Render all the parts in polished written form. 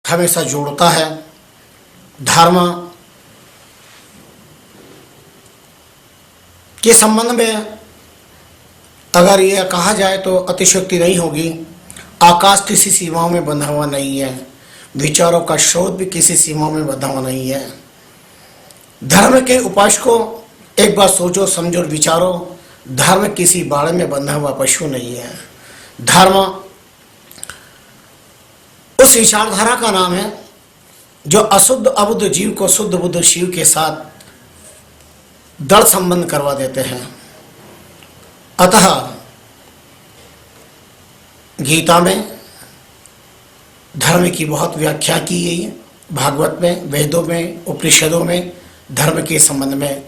हमेशा जोड़ता है। धर्म के संबंध में अगर यह कहा जाए तो अतिशयोक्ति नहीं होगी। आकाश किसी सीमाओं में बंधा हुआ नहीं है, विचारों का स्रोत भी किसी सीमाओं में बंधा हुआ नहीं है। धर्म के उपासकों एक बार सोचो समझो और विचारो, धर्म किसी बाड़े में बंधा हुआ पशु नहीं है। धर्म उस विचारधारा का नाम है जो अशुद्ध अबुद्ध जीव को शुद्ध बुद्ध शिव के साथ दृढ़ संबंध करवा देते हैं। अतः गीता में धर्म की बहुत व्याख्या की गई है, भागवत में, वेदों में, उपनिषदों में धर्म के संबंध में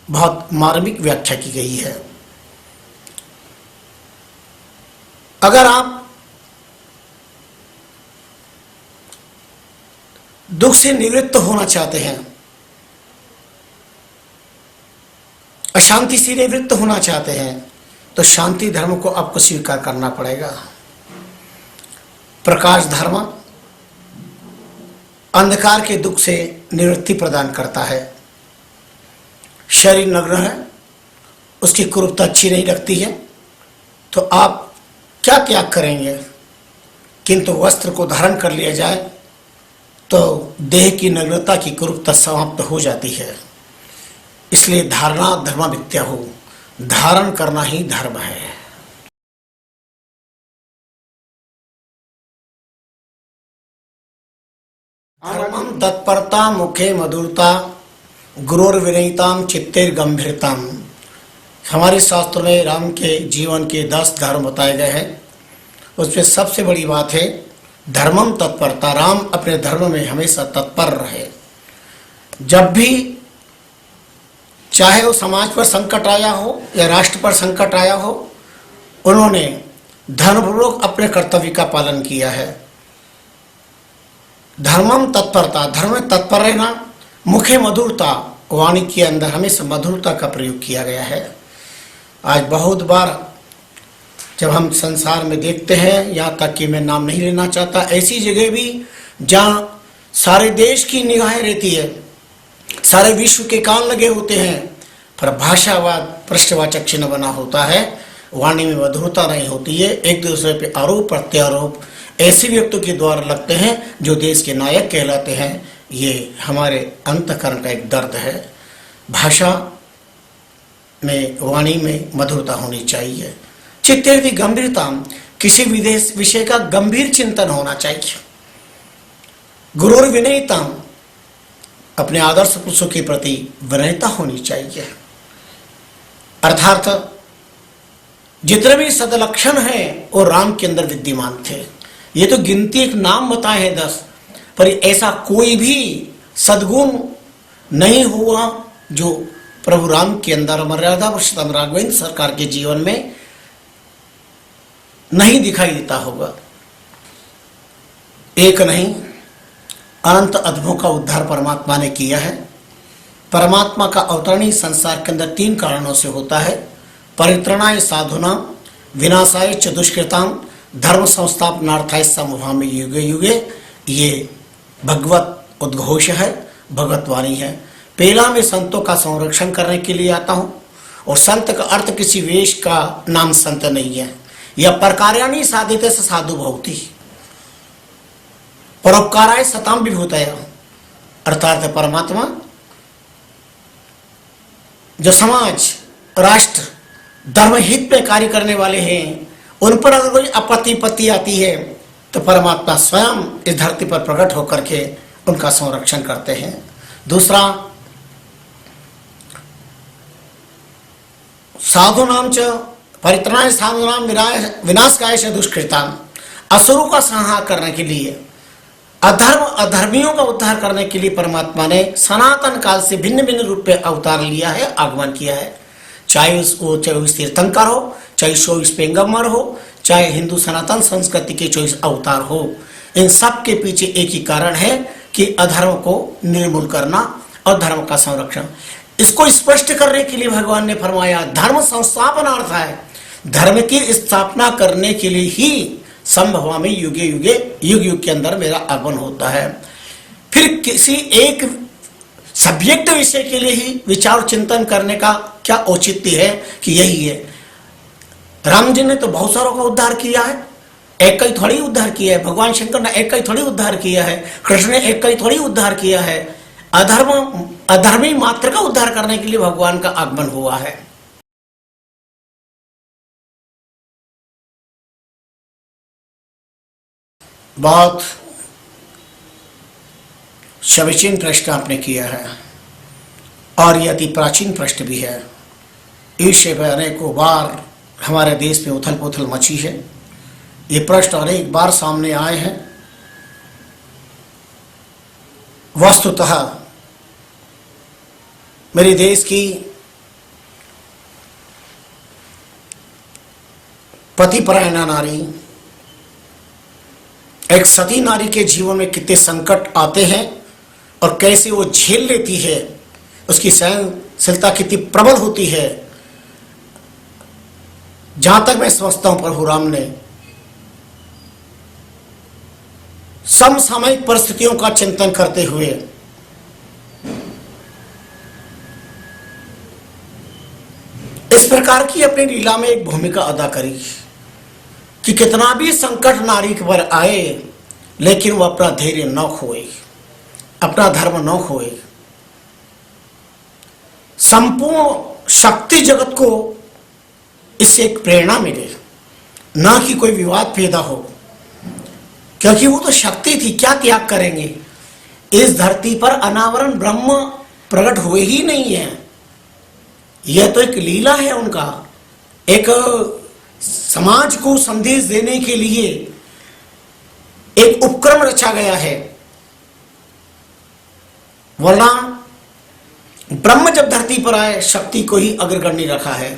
बहुत मार्मिक व्याख्या की गई है। अगर आप दुख से निवृत्त होना चाहते हैं, अशांति से निवृत्त होना चाहते हैं, तो शांति धर्म को आपको स्वीकार करना पड़ेगा। प्रकाश धर्म अंधकार के दुख से निवृत्ति प्रदान करता है। शरीर नग्न है, उसकी कुरूपता अच्छी नहीं लगती है, तो आप क्या त्याग करेंगे? किंतु वस्त्र को धारण कर लिया जाए तो देह की नग्नता की कुरूपता समाप्त हो जाती है। इसलिए धारणा धर्म विद्या हो, धारण करना ही धर्म है। धर्मम तत्परता मुखे मधुरता गुरुर्विनयताम चित्तेर गंभीरताम। हमारे शास्त्रों में राम के जीवन के 10 धर्म बताए गए हैं। उसमें सबसे बड़ी बात है धर्मम तत्परता। राम अपने धर्म में हमेशा तत्पर रहे। जब भी चाहे वो समाज पर संकट आया हो या राष्ट्र पर संकट आया हो, उन्होंने धर्मपूर्वक अपने कर्तव्य का पालन किया है। धर्मम तत्परता, धर्म में तत्पर रहना। मुखे मधुरता, वाणी के अंदर हमेशा मधुरता का प्रयोग किया गया है। आज बहुत बार जब हम संसार में देखते हैं, यहाँ तक कि मैं नाम नहीं लेना चाहता, ऐसी जगह भी जहाँ सारे देश की निगाहें रहती है, सारे विश्व के कान लगे होते हैं, पर भाषावाद पृष्ठवाचक चिन्ह बना होता है, वाणी में मधुरता नहीं होती है। एक दूसरे पे आरोप प्रत्यारोप ऐसे व्यक्तियों के द्वारा लगते हैं जो देश के नायक कहलाते हैं। ये हमारे अंतःकरण का एक दर्द है। भाषा में, वाणी में मधुरता होनी चाहिए। चित्तेर की गंभीरता, किसी विषय का गंभीर चिंतन होना चाहिए। गुरुर विनयता, अपने आदर्श पुरुषों के प्रति विनयता होनी चाहिए। अर्थात जितने भी सदलक्षण हैं वो राम के अंदर विद्यमान थे। ये तो गिनती एक नाम बताए हैं 10, पर ऐसा कोई भी सद्गुण नहीं हुआ जो प्रभु राम के अंदर मर्यादा पुरुषोत्तम राघवेंद्र सरकार के जीवन में नहीं दिखाई देता होगा। एक नहीं, अनंत अद्भुतों का उद्धार परमात्मा ने किया है। परमात्मा का अवतरण ही संसार के अंदर 3 कारणों से होता है। परित्रणाय साधुनाम, विनाशाय च दुष्कृताम, धर्म संस्थापनार्थाय समभामि युगे युगे। ये भगवत उद्घोष है, भगवत वाणी है। पहला मैं संतों का संरक्षण करने के लिए आता हूँ, और संत का अर्थ किसी वेश का नाम संत नहीं है। यह परकार्याणि साधिते स साधु भवति, परोपकाराय सताम विभूतया। अर्थात परमात्मा जो समाज, राष्ट्र, धर्म हित में कार्य करने वाले हैं, उन पर अगर कोई आपत्ति आती है तो परमात्मा स्वयं इस धरती पर प्रकट होकर के उनका संरक्षण करते हैं। दूसरा, साधुनाम च परित्रणाय साधुनाम विनाशकाय च दुष्कृताम। असुरों का संहार करने के लिए, अधर्मियों का उद्धार करने के लिए परमात्मा ने सनातन काल से भिन्न भिन्न रूप में अवतार लिया है, आगमन किया है। चाहे वो तीर्थंकर हो, चाहे 24 पैगंबर हो, चाहे हिंदू सनातन संस्कृति के 24 अवतार हो, इन सब के पीछे एक ही कारण है कि अधर्म को निर्मूल करना और धर्म का संरक्षण। इसको स्पष्ट करने के लिए भगवान ने फरमाया धर्म संस्थापनार्थ है। धर्म की स्थापना करने के लिए ही संभवामि युगे युगे, युग युग के अंदर मेरा आगमन होता है। फिर किसी एक सब्जेक्ट विषय के लिए ही विचार चिंतन करने का क्या औचित्य है कि यही है। राम जी ने तो बहुत सारों का उद्धार किया है, एक का ही थोड़ी उद्धार किया है। भगवान शंकर ने एक का ही थोड़ी उद्धार किया है। कृष्ण ने एक का ही थोड़ी उद्धार किया है। अधर्मी मात्र का उद्धार करने के लिए भगवान का आगमन हुआ है। बहुत समीचीन प्रश्न आपने किया है और यह अति प्राचीन प्रश्न भी है। इस विषय पर अनेकों बार हमारे देश में उथल पुथल मची है। ये प्रश्न अनेक बार सामने आए हैं। वस्तुतः मेरे देश की पतिपरायणा नारी, एक सती नारी के जीवन में कितने संकट आते हैं और कैसे वो झेल लेती है, उसकी सहनशीलता कितनी प्रबल होती है। जहां तक मैं समझता हूं प्रभु राम ने समसामयिक परिस्थितियों का चिंतन करते हुए इस प्रकार की अपनी लीला में एक भूमिका अदा करी कि कितना भी संकट नारी पर आए लेकिन वो अपना धैर्य न खोए, अपना धर्म न खोए। संपूर्ण शक्ति जगत को इससे एक प्रेरणा मिले, ना कि कोई विवाद पैदा हो, क्योंकि वो तो शक्ति थी, क्या त्याग करेंगे। इस धरती पर अनावरण ब्रह्म प्रकट हुए ही नहीं है। यह तो एक लीला है उनका, एक समाज को संदेश देने के लिए एक उपक्रम रचा गया है। वरना ब्रह्म जब धरती पर आए शक्ति को ही अग्रगण्य रखा है।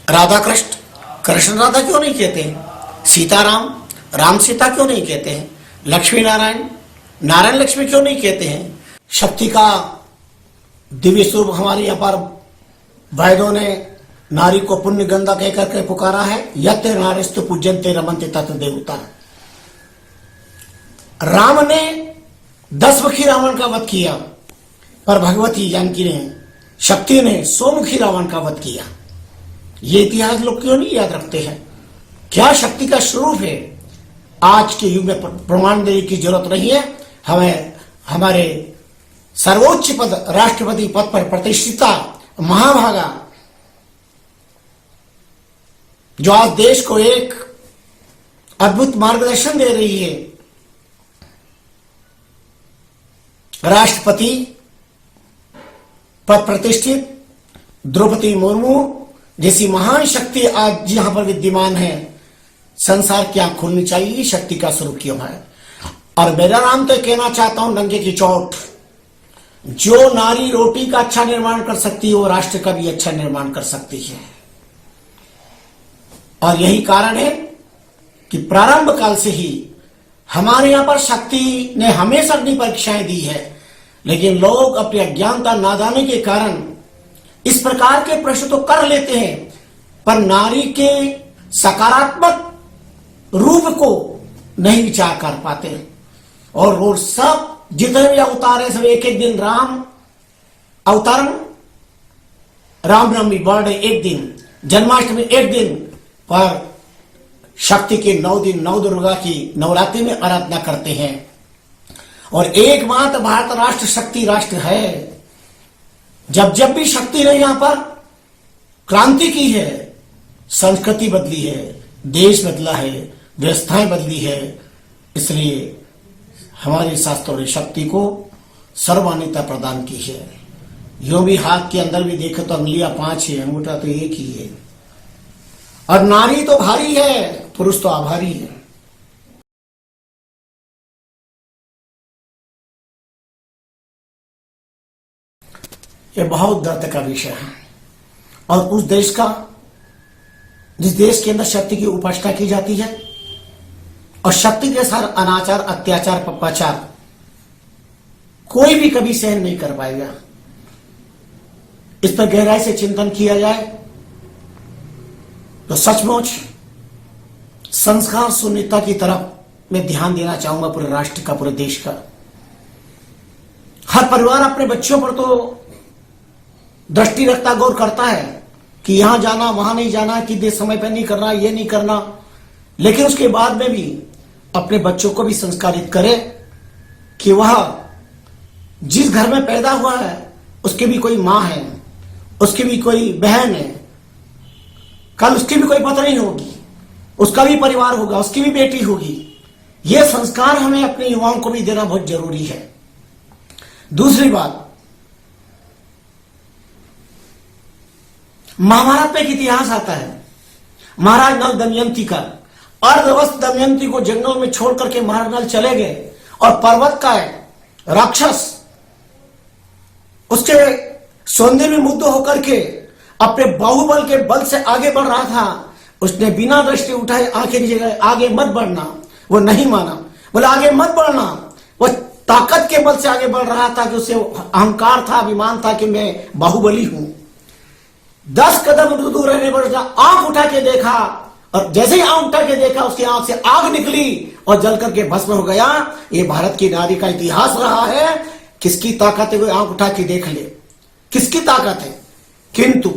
राधा कृष्ण, कृष्ण राधा क्यों नहीं कहते हैं? सीताराम, राम सीता क्यों नहीं कहते हैं? लक्ष्मी नारायण, नारायण लक्ष्मी क्यों नहीं कहते हैं? शक्ति का दिव्य स्वरूप हमारे यहाँ पर वैदों ने नारी को पुण्य गंगा कह करके पुकारा है। यत्र नारीस्तु पूज्यन्ते रमन्ते तत्र देवता। राम ने 10 मुखी रावण का वध किया, पर भगवती जानकी ने, शक्ति ने 100 मुखी रावण का वध किया। ये इतिहास लोग क्यों नहीं याद रखते हैं? क्या शक्ति का स्वरूप है। आज के युग में प्रमाण देने की जरूरत नहीं है। हमें हमारे सर्वोच्च पद, राष्ट्रपति पद पर प्रतिष्ठिता महाभागा, जो आज देश को एक अद्भुत मार्गदर्शन दे रही है, राष्ट्रपति पद प्रतिष्ठित द्रौपदी मुर्मू जैसी महान शक्ति आज यहां पर विद्यमान है। संसार की आंख खोलनी चाहिए, शक्ति का स्वरूप क्यों है। और मेरा नाम तो कहना चाहता हूं डंके की चोट, जो नारी रोटी का अच्छा निर्माण कर सकती है वो राष्ट्र का भी अच्छा निर्माण कर सकती है। और यही कारण है कि प्रारंभ काल से ही हमारे यहां पर शक्ति ने हमेशा अग्नि परीक्षाएं दी है, लेकिन लोग अपनी अज्ञानता नादानी के कारण इस प्रकार के प्रश्न तो कर लेते हैं, पर नारी के सकारात्मक रूप को नहीं विचार कर पाते। और वो सब जितने भी अवतार है सब एक एक दिन राम अवतरण, रामनवमी बर्थडे एक दिन, जन्माष्टमी एक दिन, पर शक्ति के 9 दिन नौ दुर्गा की नवरात्रि में आराधना करते हैं। और एकमात्र भारत राष्ट्र शक्ति राष्ट्र है। जब जब भी शक्ति ने यहां पर क्रांति की है, संस्कृति बदली है, देश बदला है, व्यवस्थाएं बदली है, इसलिए हमारे शास्त्रों ने शक्ति को सर्वमान्यता प्रदान की है। यो भी हाथ के अंदर भी देखे तो अंगुलियां 5 है, अंगूठा तो एक ही है। और नारी तो भारी है, पुरुष तो आभारी है। यह बहुत दर्द का विषय है। और उस देश का, जिस देश के अंदर शक्ति की उपासना की जाती है और शक्ति के साथ अनाचार, अत्याचार, पप्पाचार कोई भी कभी सहन नहीं कर पाएगा। इस पर गहराई से चिंतन किया जाए तो सचमुच संस्कार शून्यता की तरफ मैं ध्यान देना चाहूंगा, पूरे राष्ट्र का, पूरे देश का। हर परिवार अपने बच्चों पर तो दृष्टि रखता, गौर करता है कि यहां जाना, वहां नहीं जाना, कि समय पर नहीं करना, ये नहीं करना, लेकिन उसके बाद में भी अपने बच्चों को भी संस्कारित करे कि वह जिस घर में पैदा हुआ है उसकी भी कोई मां है, उसकी भी कोई बहन है, कल उसकी भी कोई पत्नी होगी, उसका भी परिवार होगा, उसकी भी बेटी होगी। यह संस्कार हमें अपने युवाओं को भी देना बहुत जरूरी है। दूसरी बात, महाभारत में एक इतिहास आता है महाराज नल दमयंती का। अर्धवस्त्र दमयंती को जंगल में छोड़ करके महाराज नल चले गए और पर्वत का राक्षस उसके सौंदर्य में मुग्ध होकर के अपने बाहुबल के बल से आगे बढ़ रहा था। उसने बिना दृष्टि उठाए आंखें नीचे गए, आगे मत बढ़ना। वो नहीं माना, बोले आगे मत बढ़ना। वो ताकत के बल से आगे बढ़ रहा था कि उसे अहंकार था, अभिमान था कि मैं बाहुबली हूं। 10 कदम दूर रहने पर आंख उठा के देखा और जैसे ही आंख उठा के देखा उसकी आंख से आग निकली और जल करके भस्म हो गया। ये भारत की नारी का इतिहास रहा है। किसकी ताकत है, कोई आंख उठा के देख ले, किसकी ताकत है। किंतु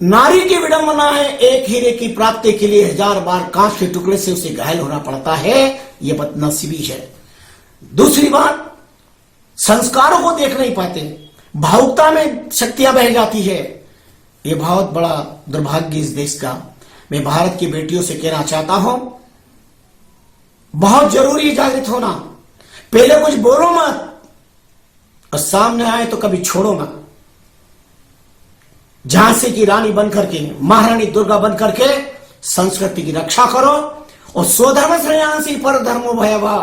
नारी की विडंबना है, एक हीरे की प्राप्ति के लिए 1000 बार कांच के टुकड़े से उसे घायल होना पड़ता है। यह बदनसीबी है। दूसरी बात, संस्कारों को देख नहीं पाते, भावुकता में शक्तियां बह जाती है। यह बहुत बड़ा दुर्भाग्य इस देश का। मैं भारत की बेटियों से कहना चाहता हूं, बहुत जरूरी जागृत होना। पहले कुछ बोलो मत और सामने आए तो कभी छोड़ो ना। झांसी की रानी बनकर के, महारानी दुर्गा बनकर के संस्कृति की रक्षा करो और स्वधर्म श्रेयांसी पर धर्मो भयवा।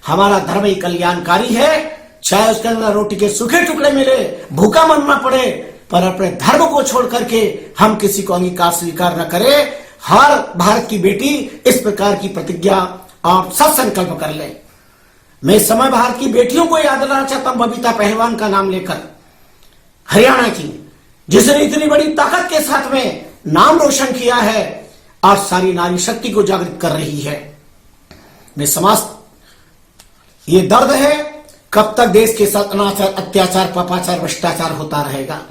हमारा धर्म ही कल्याणकारी है। चाहे उसके अंदर रोटी के सूखे टुकड़े मिले, भूखा मरना पड़े, पर अपने धर्म को छोड़ करके हम किसी को अंगीकार स्वीकार न करें। हर भारत की बेटी इस प्रकार की प्रतिज्ञा और सत्संकल्प कर ले। मैं समय भारत की बेटियों को याद दिलाना चाहता हूं, बबीता पहलवान का नाम लेकर, हरियाणा की, जिसने इतनी बड़ी ताकत के साथ में नाम रोशन किया है और सारी नारी शक्ति को जागृत कर रही है। मैं समाज, ये दर्द है, कब तक देश के साथ अनाचार, अत्याचार, पापाचार, भ्रष्टाचार होता रहेगा।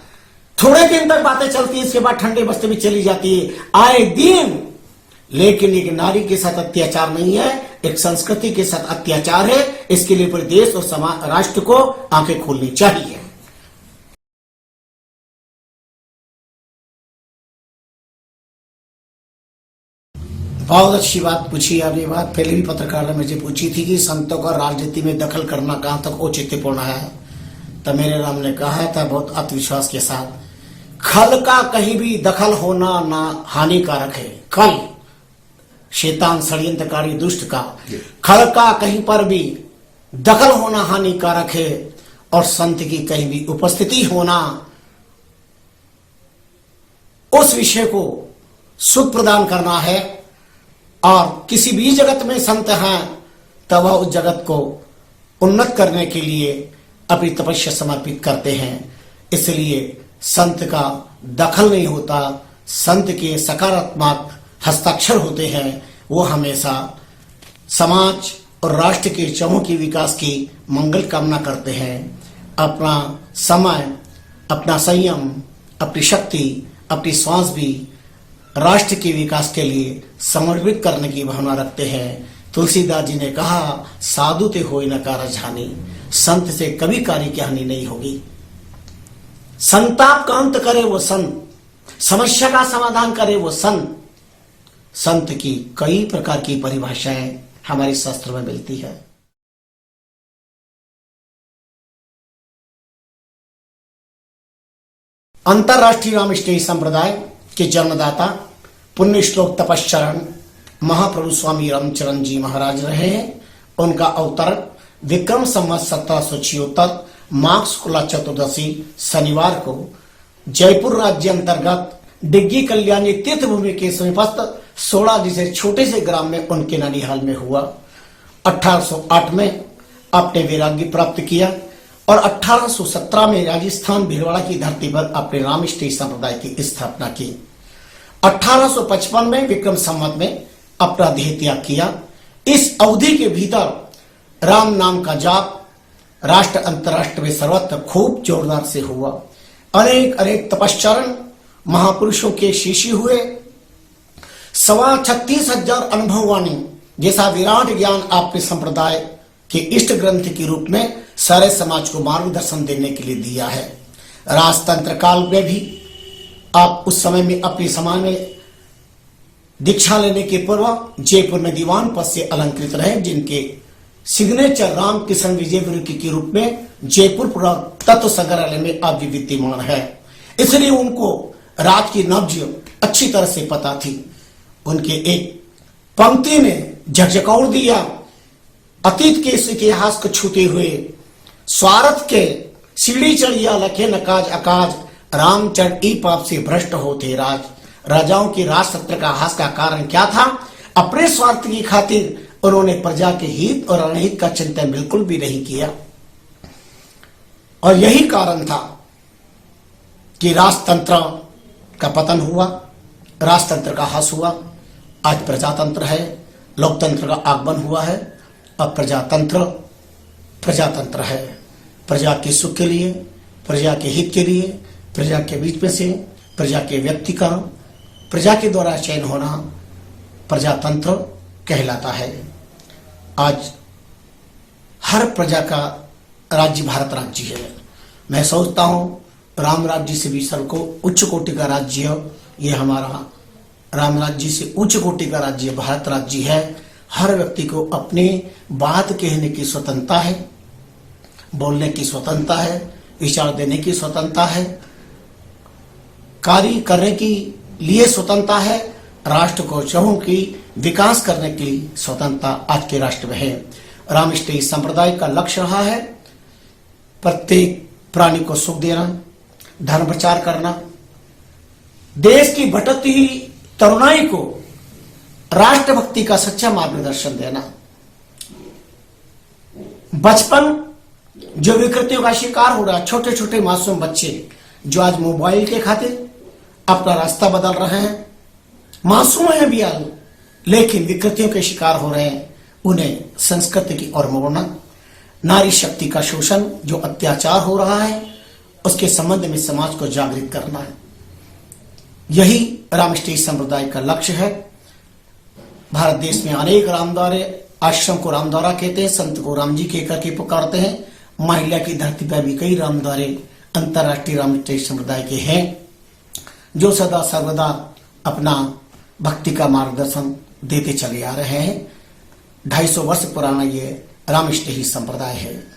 थोड़े दिन तक बातें चलती है, इसके बाद ठंडे बस्ते में चली जाती है आए दिन। लेकिन एक नारी के साथ अत्याचार नहीं है, एक संस्कृति के साथ अत्याचार है। इसके लिए पूरे देश और समाज, राष्ट्र को आंखें खोलनी चाहिए। बहुत अच्छी बात पूछी आपने। बात पहले भी पत्रकार ने मुझे पूछी थी कि संतों का राजनीति में दखल करना कहां तक औचित्यपूर्ण है। तो मेरे राम ने कहा था बहुत आत्मविश्वास के साथ, खल का कहीं भी दखल होना ना हानिकारक है। खल, शैतान, षड्यंत्रकारी, दुष्ट का, खल का कहीं पर भी दखल होना हानिकारक है और संत की कहीं भी उपस्थिति होना उस विषय को सुख प्रदान करना है। और किसी भी जगत में संत हैं तब वह उस जगत को उन्नत करने के लिए अपनी तपस्या समर्पित करते हैं। इसलिए संत का दखल नहीं होता, संत के सकारात्मक हस्ताक्षर होते हैं। वो हमेशा समाज और राष्ट्र के चहुमुखी विकास की मंगल कामना करते हैं। अपना समय, अपना संयम, अपनी शक्ति, अपनी श्वास भी राष्ट्र के विकास के लिए समर्पित करने की भावना रखते हैं। तुलसीदास जी ने कहा, साधु ते होय न कारज हानि, संत से कभी कार्य की हानि नहीं होगी। संताप का अंत करे वो संत, समस्या का समाधान करे वो संत। संत की कई प्रकार की परिभाषाएं हमारे शास्त्र में मिलती है। अंतरराष्ट्रीय रामकृष्ण संप्रदाय के जन्मदाता पुण्य श्लोक तपश्चरण महाप्रभु स्वामी रामचरण जी महाराज रहे हैं। उनका अवतरण विक्रम संवत 1776 माघ शुक्ला चतुर्दशी शनिवार को जयपुर राज्य अंतर्गत डिग्गी कल्याणी तीर्थ भूमि के समीपस्थ 16 जिसे छोटे से ग्राम में उनके ननिहाल में हुआ। 1808 में अपने वैराग्य प्राप्त किया और 1817 में राजस्थान भीलवाड़ा की धरती पर अपने रामकृष्ण संप्रदाय की स्थापना की। 1855 में विक्रम संवत में अपना देह त्याग किया। इस अवधि के भीतर राम नाम का जाप राष्ट्र अंतरराष्ट्र में सर्वत्र खूब जोरदार से हुआ। अनेक अनेक तपश्चरण महापुरुषों के शिष्य हुए। 36,500 अनुभववाणी जैसा विराट ज्ञान आपने संप्रदाय के इष्ट ग्रंथ के रूप में सारे समाज को मार्गदर्शन देने के लिए दिया है। राजतंत्र काल में भी आप उस समय में अपने समाज में दीक्षा लेने के पूर्व जयपुर में दीवान पद से अलंकृत रहे, जिनके सिग्नेचर रामकिशन विजय विरुकी के रूप में जयपुर पुरातत्व संग्रहालय में अब भी विद्यमान है। इसलिए उनको राज की नब्ज अच्छी तरह से पता थी। उनके एक पंक्ति ने झकझकौर दिया। अतीत के इस इतिहास को छूते हुए स्वार्थ के सीढ़ी चढ़िया लखे नकाज अकाज रामचरण ई पाप से भ्रष्ट होते राज। राजाओं की राजसत्र का हास का कारण क्या था? अपने स्वार्थ की खातिर उन्होंने प्रजा के हित और अनहित का चिंतन बिल्कुल भी नहीं किया, और यही कारण था कि राजतंत्र का पतन हुआ, राजतंत्र का हास हुआ। आज प्रजातंत्र है, लोकतंत्र का आगमन हुआ है। अब प्रजातंत्र है। प्रजा के सुख के लिए, प्रजा के हित के लिए, प्रजा के बीच में से प्रजा के व्यक्ति का प्रजा के द्वारा चयन होना प्रजातंत्र कहलाता है। आज हर प्रजा का राज्य भारत राज्य है। मैं सोचता हूं राम राज्य से भी सबको उच्च कोटि का राज्य ये हमारा राम राज्य से उच्च कोटि का राज्य भारत राज्य है। हर व्यक्ति को अपनी बात कहने की स्वतंत्रता है, बोलने की स्वतंत्रता है, विचार देने की स्वतंत्रता है, कार्य करने की लिए स्वतंत्रता है, राष्ट्र को चहुं की विकास करने की स्वतंत्रता आज के राष्ट्र में है। रामकृष्ण संप्रदाय का लक्ष्य रहा है प्रत्येक प्राणी को सुख देना, धर्म प्रचार करना, देश की भटकती हुई तरुणाई को राष्ट्रभक्ति का सच्चा मार्गदर्शन देना। बचपन जो विकृतियों का शिकार हो रहा है, छोटे छोटे मासूम बच्चे जो आज मोबाइल के खातिर अपना रास्ता बदल रहे हैं, मासूम है भी आज, लेकिन विकृतियों के शिकार हो रहे हैं, उन्हें संस्कृति की ओर मोड़ना, नारी शक्ति का शोषण जो अत्याचार हो रहा है उसके संबंध में समाज को जागृत करना है। यही रामकृष्ण संप्रदाय का लक्ष्य है। भारत देश में अनेक रामद्वारे, आश्रम को रामद्वारा कहते हैं, संत को राम जी कहकर के पुकारते हैं। महिला की धरती पर भी कई रामद्वारे अंतरराष्ट्रीय रामकृष्ण संप्रदाय के हैं जो सदा सर्वदा अपना भक्ति का मार्गदर्शन देते चले आ रहे हैं। 250 वर्ष पुराना ये रामकृष्ण संप्रदाय है।